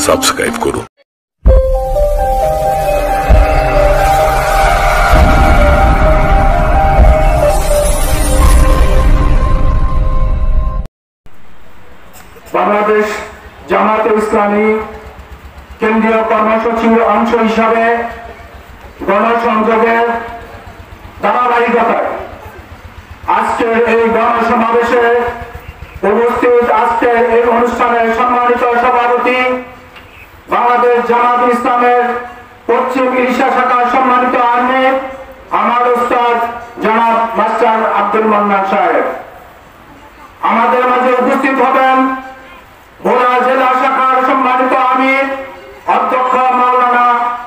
Subscribe করুন। বাংলাদেশ জামায়াতে ইসলামী কেন্দ্রীয় কর্মসূচির অংশ হিসাবে গণসংযোগের ধারাবাহিকতায় আজকের এই গণসমাবেশে উপস্থিত আজকের এই অনুষ্ঠানের সম্মানিত সভাপতি বাংলাদেশ জামায়াতে ইসলামের পশ্চিম ইলিশা শাখার সম্মানিত আমির আমার উস্তাদ জনাব মাস্টার আব্দুল মান্নান সাহেব। আমাদের মাঝে উপস্থিত হবেন ভোলা জেলা শাখার সম্মানিত আমির অধ্যক্ষ মাওলানা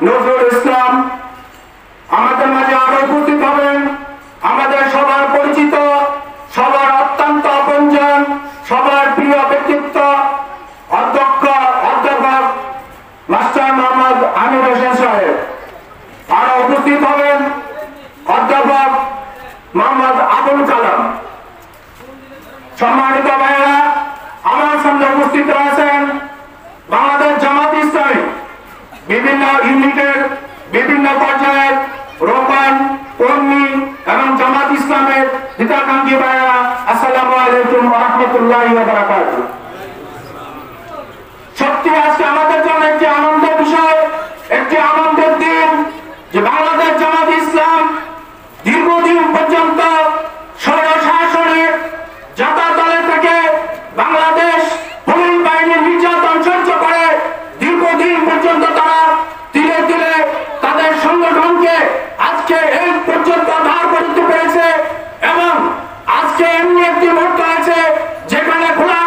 নজরুল ইসলাম। আমাদের মাঝে আরো উপস্থিত হবেন আমাদের সবার পরিচিত, সবার অত্যন্ত আপনজন, সবার প্রিয় ব্যক্তিত্ব অধ্যাপক মাস্টার মোহাম্মদ আমির হোসেন সাহেব। আরো উপস্থিত হবেন অধ্যাপক মোহাম্মদ আবুল কালাম। সম্মানিত ভাইয়েরা, আমার সামনে উপস্থিত রয়েছেন বাংলাদেশ জামায়াতে ইসলামী বিভিন্ন ইউনিটের বিভিন্ন পর্যায়ের রোকন, কর্মী এবং জামায়াতে ইসলামের হিতাকাঙ্ক্ষী ভাইয়েরা। আসসালামু আলাইকুম ওয়া রাহমাতুল্লাহি ওয়া বারাকাতুহু। সত্যি আজকে আমাদের জন্য একটি আনন্দের বিষয়, একটি আনন্দের দিন যে বাংলাদেশ জামায়াতে ইসলাম দীর্ঘদিন পর্যন্ত স্বৈরশাসনের জাতীয়তাদলে থেকে বাংলাদেশ পুলিশ বাহিনীর নির্যাতন সহ্য করে দীর্ঘদিন পর্যন্ত তারা ধীরে ধীরে তাদের সংগঠনকে আজকে এই পর্যন্ত দাঁড় করতে পেরেছে। এবং আজকে এমনি একটি মুহূর্ত আছে যেখানে খোলা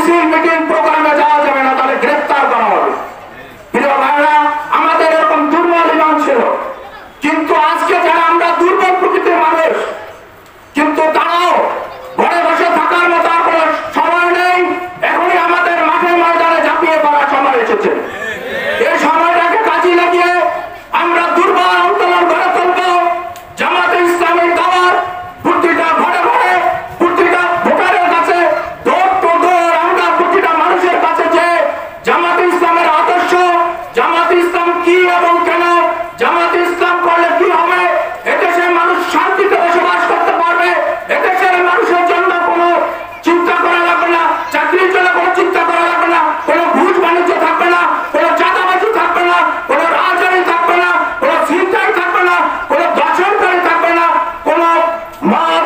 মিছিল মিটিং প্রোগ্রামে যাওয়া যাবে না, তাহলে গ্রেফতার করা হবে। প্রিয় ভাইরা, আমাদের এরকম দুর্বল ইমান ছিল, কিন্তু আজকে যারা আমরা দুর্বল প্রকৃতির মানুষ, কিন্তু তারাও ঘরে বসে থাকার মতো আর কোনো সময় নেই। এখনই আমাদের মাঠে ময়দানে ঝাঁপিয়ে পড়ার সময় এসেছে। এই সময়টাকে কাজে লাগিয়ে আমরা দুর্বল আন্দোলন গড়ে তুলব। জামাতে ইসলামের দাওয়াত প্রতিটা ঘরে ঘরে, প্রতিটা ভোটারের কাছে, ডোর টু ডোর আমরা প্রতিটা মানুষের কাছে যে জামাতে ইসলামের আদর্শ, জামাতে ইসলাম কি এবং কেন, জামাতে ইসলাম করলে কি হবে, এদেশের মানুষ শান্তিতে বসবাস করতে পারবে, এদেশের মানুষের জন্য কোনো চিন্তা করা লাগবে না, চাকরির জন্য কোনো চিন্তা করা লাগবে না, কোনো ঘুষ বাণিজ্য থাকবে না, কোনো চাঁদাবাজি থাকবে না, কোনো রাজনীতি থাকবে না, কোনো ছিনতাই থাকবে না, কোনো দর্শনকারী থাকবে না, কোনো মদ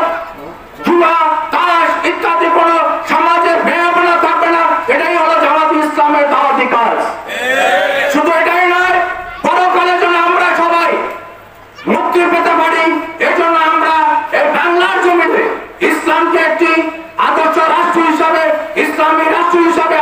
জুয়া তাস ইত্যাদি কোনো সমাজের বেয়াপনা থাকবে না। এটাই হলো জামাতে ইসলামের দাওয়াতি কাজ। শুধু এটাই নয়, পরকালের জন্য আমরা সবাই মুক্তি পেতে পারি। এজন্য আমরা এই বাংলার জমিতে ইসলামকে একটি আদর্শ রাষ্ট্র হিসাবে, ইসলামী রাষ্ট্র হিসাবে